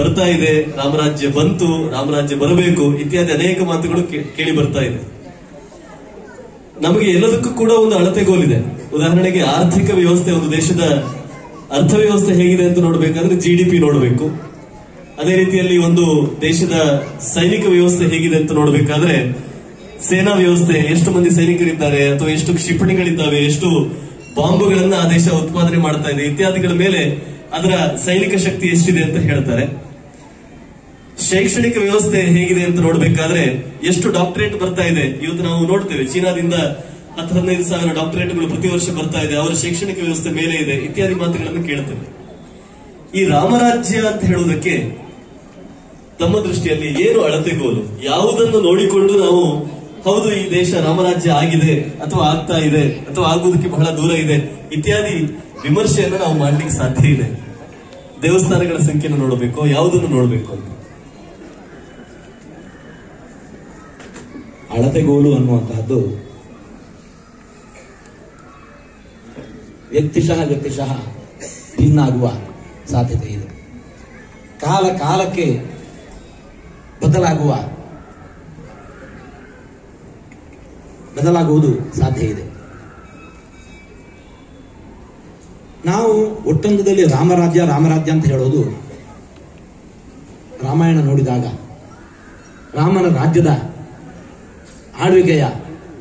ಬರ್ತಾ ಇದೆ, ರಾಮರಾಜ್ಯ ಬಂತು, ರಾಮರಾಜ್ಯ ಬರಬೇಕು ಇತ್ಯಾದಿ ಅನೇಕ ಮಾತುಗಳು ಕೇಳಿ ಬರ್ತಾ ಇದೆ. ನಮಗೆ ಎಲ್ಲದಕ್ಕೂ ಕೂಡ ಒಂದು ಅಳತೆಗೋಲಿದೆ. ಉದಾಹರಣೆಗೆ ಆರ್ಥಿಕ ವ್ಯವಸ್ಥೆ, ಒಂದು ದೇಶದ ಅರ್ಥವ್ಯವಸ್ಥೆ ಹೇಗಿದೆ ಅಂತ ನೋಡ್ಬೇಕಾದ್ರೆ GDP ನೋಡಬೇಕು. ಅದೇ ರೀತಿಯಲ್ಲಿ ಒಂದು ದೇಶದ ಸೈನಿಕ ವ್ಯವಸ್ಥೆ ಹೇಗಿದೆ ಅಂತ ನೋಡ್ಬೇಕಾದ್ರೆ ಸೇನಾ ವ್ಯವಸ್ಥೆ, ಎಷ್ಟು ಮಂದಿ ಸೈನಿಕರಿದ್ದಾರೆ ಅಥವಾ ಎಷ್ಟು ಕ್ಷಿಪಣಿಗಳಿದ್ದಾವೆ, ಎಷ್ಟು ಬಾಂಬುಗಳನ್ನ ಆ ದೇಶ ಉತ್ಪಾದನೆ ಮಾಡ್ತಾ ಇದೆ ಇತ್ಯಾದಿಗಳ ಮೇಲೆ ಅದರ ಸೈನಿಕ ಶಕ್ತಿ ಎಷ್ಟಿದೆ ಅಂತ ಹೇಳ್ತಾರೆ. ಶೈಕ್ಷಣಿಕ ವ್ಯವಸ್ಥೆ ಹೇಗಿದೆ ಅಂತ ನೋಡ್ಬೇಕಾದ್ರೆ ಎಷ್ಟು ಡಾಕ್ಟರೇಟ್ ಬರ್ತಾ ಇದೆ. ಇವತ್ತು ನಾವು ನೋಡ್ತೇವೆ ಚೀನಾದಿಂದ 10-15 ಸಾವಿರ ಡಾಕ್ಟರೇಟ್ಗಳು ಪ್ರತಿ ವರ್ಷ ಬರ್ತಾ ಇದೆ, ಅವರ ಶೈಕ್ಷಣಿಕ ವ್ಯವಸ್ಥೆ ಮೇಲೆ ಇದೆ ಇತ್ಯಾದಿ ಮಾತುಗಳನ್ನು ಕೇಳ್ತೇವೆ. ಈ ರಾಮರಾಜ್ಯ ಅಂತ ಹೇಳುವುದಕ್ಕೆ ತಮ್ಮ ದೃಷ್ಟಿಯಲ್ಲಿ ಏನು ಅಳತೆಗೋಲು? ಯಾವುದನ್ನು ನೋಡಿಕೊಂಡು ನಾವು ಹೌದು ಈ ದೇಶ ರಾಮರಾಜ್ಯ ಆಗಿದೆ ಅಥವಾ ಆಗ್ತಾ ಇದೆ ಅಥವಾ ಆಗುವುದಕ್ಕೆ ಬಹಳ ದೂರ ಇದೆ ಇತ್ಯಾದಿ ವಿಮರ್ಶೆಯನ್ನು ನಾವು ಮಾಡ್ಲಿಕ್ಕೆ ಸಾಧ್ಯ ಇದೆ? ದೇವಸ್ಥಾನಗಳ ಸಂಖ್ಯೆಯನ್ನು ನೋಡಬೇಕು, ಯಾವುದನ್ನು ನೋಡಬೇಕು ಅಂತ? ಅಳತೆಗೋಲು ಅನ್ನುವಂತಹದ್ದು ವ್ಯಕ್ತಿಶಃ ಭಿನ್ನ ಆಗುವ ಸಾಧ್ಯತೆ ಇದೆ. ಕಾಲಕ್ಕೆ ಬದಲಾಗುವುದು ಸಾಧ್ಯ ಇದೆ. ನಾವು ಒಟ್ಟೊಂದದಲ್ಲಿ ರಾಮರಾಜ್ಯ ಅಂತ ಹೇಳೋದು, ರಾಮಾಯಣ ನೋಡಿದಾಗ ರಾಮನ ರಾಜ್ಯದ ಆಳ್ವಿಕೆಯ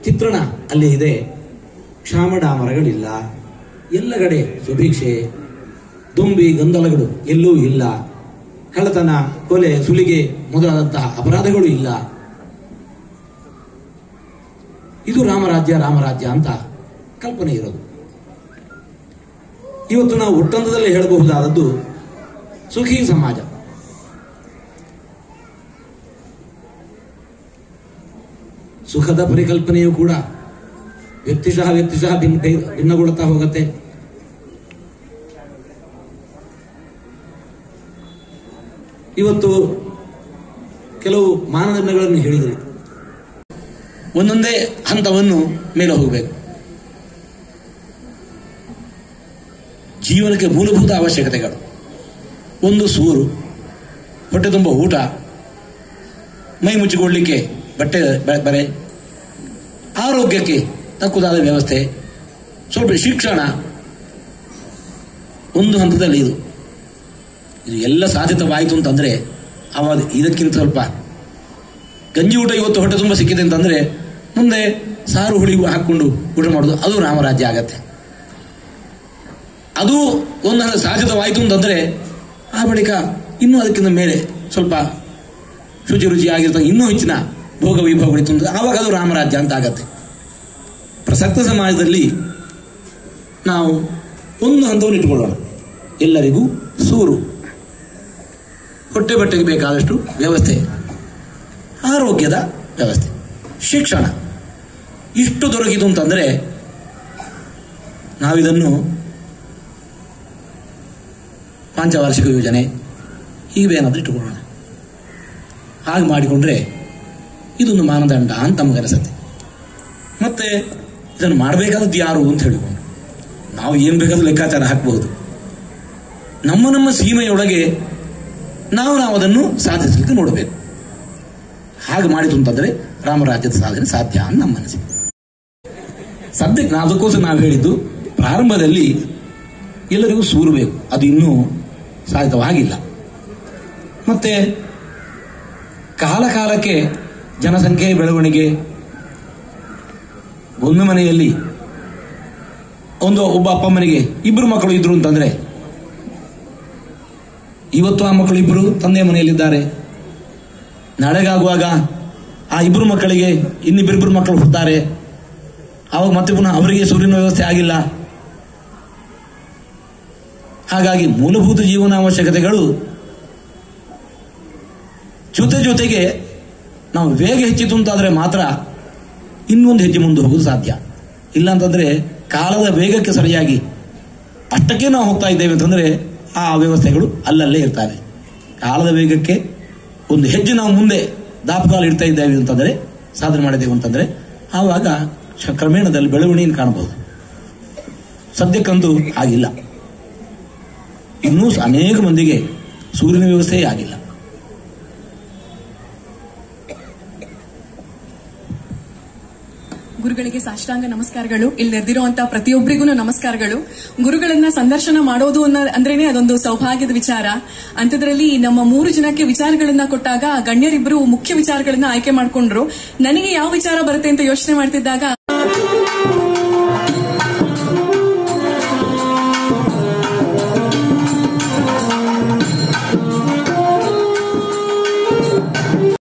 ಚಿತ್ರಣ ಅಲ್ಲಿ ಇದೆ. ಕ್ಷಾಮಡಾಮರಗಳಿಲ್ಲ, ಎಲ್ಲ ಕಡೆ ಸುಭಿಕ್ಷೆ, ದುಂಬಿ ಗಂದಲಗಳು ಎಲ್ಲೂ ಇಲ್ಲ, ಕಳ್ಳತನ, ಕೊಲೆ, ಸುಲಿಗೆ ಮೊದಲಾದಂತಹ ಅಪರಾಧಗಳು ಇಲ್ಲ. ಇದು ರಾಮರಾಜ್ಯ ಅಂತ ಕಲ್ಪನೆ ಇರೋದು. ಇವತ್ತು ನಾವು ಒಟ್ಟಂದದಲ್ಲಿ ಹೇಳಬಹುದಾದದ್ದು ಸುಖಿ ಸಮಾಜ. ಸುಖದ ಪರಿಕಲ್ಪನೆಯೂ ಕೂಡ ವ್ಯಕ್ತಿಶಃ ಭಿನ್ನಗೊಳ್ಳುತ್ತಾ ಹೋಗುತ್ತೆ. ಇವತ್ತು ಕೆಲವು ಮಾನದಂಡಗಳನ್ನು ಹೇಳಿದರು, ಒಂದೊಂದೇ ಹಂತವನ್ನು ಮೇಲೆ ಹೋಗಬೇಕು. ಜೀವನಕ್ಕೆ ಮೂಲಭೂತ ಅವಶ್ಯಕತೆಗಳು, ಒಂದು ಸೂರು, ಹೊಟ್ಟೆ ತುಂಬ ಊಟ, ಮೈ ಮುಚ್ಚಿಕೊಳ್ಳಲಿಕ್ಕೆ ಬಟ್ಟೆ ಬರೆ, ಆರೋಗ್ಯಕ್ಕೆ ತಕ್ಕುದಾದ ವ್ಯವಸ್ಥೆ, ಸ್ವಲ್ಪ ಶಿಕ್ಷಣ, ಒಂದು ಹಂತದಲ್ಲಿ ಇದು ಎಲ್ಲ ಸಾಧ್ಯತವಾಯಿತು ಅಂತಂದ್ರೆ ಅವಾಗ ಇದಕ್ಕಿಂತ ಸ್ವಲ್ಪ ಗಂಜಿ ಊಟ ಇವತ್ತು ಹೊಟ್ಟೆ ತುಂಬ ಸಿಕ್ಕಿದೆ ಅಂತಂದ್ರೆ ಮುಂದೆ ಸಾರು ಹುಳಿ ಹಾಕೊಂಡು ಊಟ ಮಾಡೋದು, ಅದು ರಾಮರಾಜ್ಯ ಆಗತ್ತೆ. ಅದು ಒಂದು ಸಾಧ್ಯತವಾಯಿತು ಅಂತಂದ್ರೆ ಆ ಬಳಿಕ ಇನ್ನೂ ಅದಕ್ಕಿಂತ ಮೇಲೆ ಸ್ವಲ್ಪ ಶುಚಿ ಆಗಿರ್ತದೆ, ಇನ್ನೂ ಹೆಚ್ಚಿನ ಭೋಗ ವೈಭವಗಳಿತ್ತು ಅಂದ್ರೆ ಆವಾಗ ಅದು ರಾಮರಾಜ್ಯ ಅಂತ ಆಗತ್ತೆ. ಪ್ರಸಕ್ತ ಸಮಾಜದಲ್ಲಿ ನಾವು ಒಂದು ಹಂತವನ್ನು ಇಟ್ಟುಕೊಳ್ಳೋಣ. ಎಲ್ಲರಿಗೂ ಸೂರು, ಹೊಟ್ಟೆ ಬಟ್ಟೆಗೆ ಬೇಕಾದಷ್ಟು ವ್ಯವಸ್ಥೆ, ಆರೋಗ್ಯದ ವ್ಯವಸ್ಥೆ, ಶಿಕ್ಷಣ, ಇಷ್ಟು ದೊರಕಿತು ಅಂತಂದ್ರೆ ನಾವಿದನ್ನು ಪಂಚವಾರ್ಷಿಕ ಯೋಜನೆ ಹೀಗೇನಾದ್ರೂ ಇಟ್ಟುಕೊಳ್ಳೋಣ. ಹಾಗೆ ಮಾಡಿಕೊಂಡ್ರೆ ಇದೊಂದು ಮಾನದಂಡ ಅಂತ ನಮಗನಿಸುತ್ತೆ. ಮತ್ತೆ ಇದನ್ನು ಮಾಡಬೇಕಾದದ್ದು ಯಾರು ಅಂತ ಹೇಳಿಕೊಂಡು ನಾವು ಏನು ಬೇಕಾದ್ರೂ ಲೆಕ್ಕಾಚಾರ ಹಾಕಬಹುದು. ನಮ್ಮ ಸೀಮೆಯೊಳಗೆ ನಾವು ಅದನ್ನು ಸಾಧಿಸಲಿಕ್ಕೆ ನೋಡಬೇಕು. ಹಾಗೆ ಮಾಡಿತು ಅಂತಂದ್ರೆ ರಾಮರಾಜ್ಯದ ಸಾಧನೆ ಸಾಧ್ಯ ಅಂತ ನಮ್ಮ ಮನಸ್ಸಿಗೆ. ಸದ್ಯಕ್ಕೆ ಅದಕ್ಕೋಸ್ಕರ ನಾವು ಹೇಳಿದ್ದು, ಪ್ರಾರಂಭದಲ್ಲಿ ಎಲ್ಲರಿಗೂ ಸೂರು ಬೇಕು, ಅದು ಇನ್ನೂ ಸಾಧಿತವಾಗಿಲ್ಲ. ಮತ್ತೆ ಕಾಲಕ್ಕೆ ಜನಸಂಖ್ಯೆ ಬೆಳವಣಿಗೆ, ಒಂದು ಮನೆಯಲ್ಲಿ ಒಬ್ಬ ಅಪ್ಪ ಅಮ್ಮನಿಗೆ ಇಬ್ಬರು ಮಕ್ಕಳು ಇದ್ರು ಅಂತಂದ್ರೆ ಇವತ್ತು ಆ ಮಕ್ಕಳು ಇಬ್ಬರು ತಂದೆ ಮನೆಯಲ್ಲಿದ್ದಾರೆ. ನಾಳೆಗಾಗುವಾಗ ಆ ಇಬ್ಬರು ಮಕ್ಕಳಿಗೆ ಇನ್ನಿಬ್ಬರಿಬ್ಬರು ಮಕ್ಕಳು ಹುಡ್ತಾರೆ. ಆವಾಗ ಮತ್ತೆ ಪುನಃ ಅವರಿಗೆ ಸೂರ್ಯನ ವ್ಯವಸ್ಥೆ ಆಗಿಲ್ಲ. ಹಾಗಾಗಿ ಮೂಲಭೂತ ಜೀವನ ಅವಶ್ಯಕತೆಗಳು ಜೊತೆಗೆ ನಾವು ವೇಗ ಹೆಚ್ಚಿತು ಅಂತಾದ್ರೆ ಮಾತ್ರ ಇನ್ನೊಂದು ಹೆಜ್ಜೆ ಮುಂದೆ ಹೋಗೋದು ಸಾಧ್ಯ. ಇಲ್ಲಾಂತಂದ್ರೆ ಕಾಲದ ವೇಗಕ್ಕೆ ಸರಿಯಾಗಿ ಅಷ್ಟಕ್ಕೆ ನಾವು ಹೋಗ್ತಾ ಇದ್ದೇವೆ ಅಂತಂದ್ರೆ ಆ ವ್ಯವಸ್ಥೆಗಳು ಅಲ್ಲಲ್ಲೇ ಇರ್ತವೆ. ಕಾಲದ ವೇಗಕ್ಕೆ ಒಂದು ಹೆಜ್ಜೆ ನಾವು ಮುಂದೆ ದಾಪುಗಾಲು ಇಡ್ತಾ ಇದ್ದೇವೆ ಅಂತಂದ್ರೆ, ಸಾಧನೆ ಮಾಡಿದ್ದೇವೆ ಅಂತಂದ್ರೆ ಆವಾಗ ಕ್ರಮೇಣದಲ್ಲಿ ಬೆಳವಣಿಗೆಯನ್ನು ಕಾಣಬಹುದು. ಸದ್ಯಕ್ಕಂತೂ ಆಗಿಲ್ಲ. ಇನ್ನೂ ಅನೇಕ ಮಂದಿಗೆ ಸೂರ್ಯನ ವ್ಯವಸ್ಥೆಯೇ ಆಗಿಲ್ಲ. ಗುರುಗಳಿಗೆ ಸಾಷ್ಟಾಂಗ ನಮಸ್ಕಾರಗಳು. ಇಲ್ಲಿ ನೆರೆದಿರುವಂತಹ ಪ್ರತಿಯೊಬ್ಬರಿಗೂ ನಮಸ್ಕಾರಗಳು. ಗುರುಗಳನ್ನ ಸಂದರ್ಶನ ಮಾಡೋದು ಅಂದ್ರೇನೆ ಅದೊಂದು ಸೌಭಾಗ್ಯದ ವಿಚಾರ. ಅಂಥದ್ರಲ್ಲಿ ನಮ್ಮ 3 ಜನಕ್ಕೆ ವಿಚಾರಗಳನ್ನ ಕೊಟ್ಟಾಗ ಗಣ್ಯರಿಬ್ಬರು ಮುಖ್ಯ ವಿಚಾರಗಳನ್ನ ಆಯ್ಕೆ ಮಾಡ್ಕೊಂಡ್ರು. ನನಗೆ ಯಾವ ವಿಚಾರ ಬರುತ್ತೆ ಅಂತ ಯೋಚನೆ ಮಾಡ್ತಿದ್ದಾಗ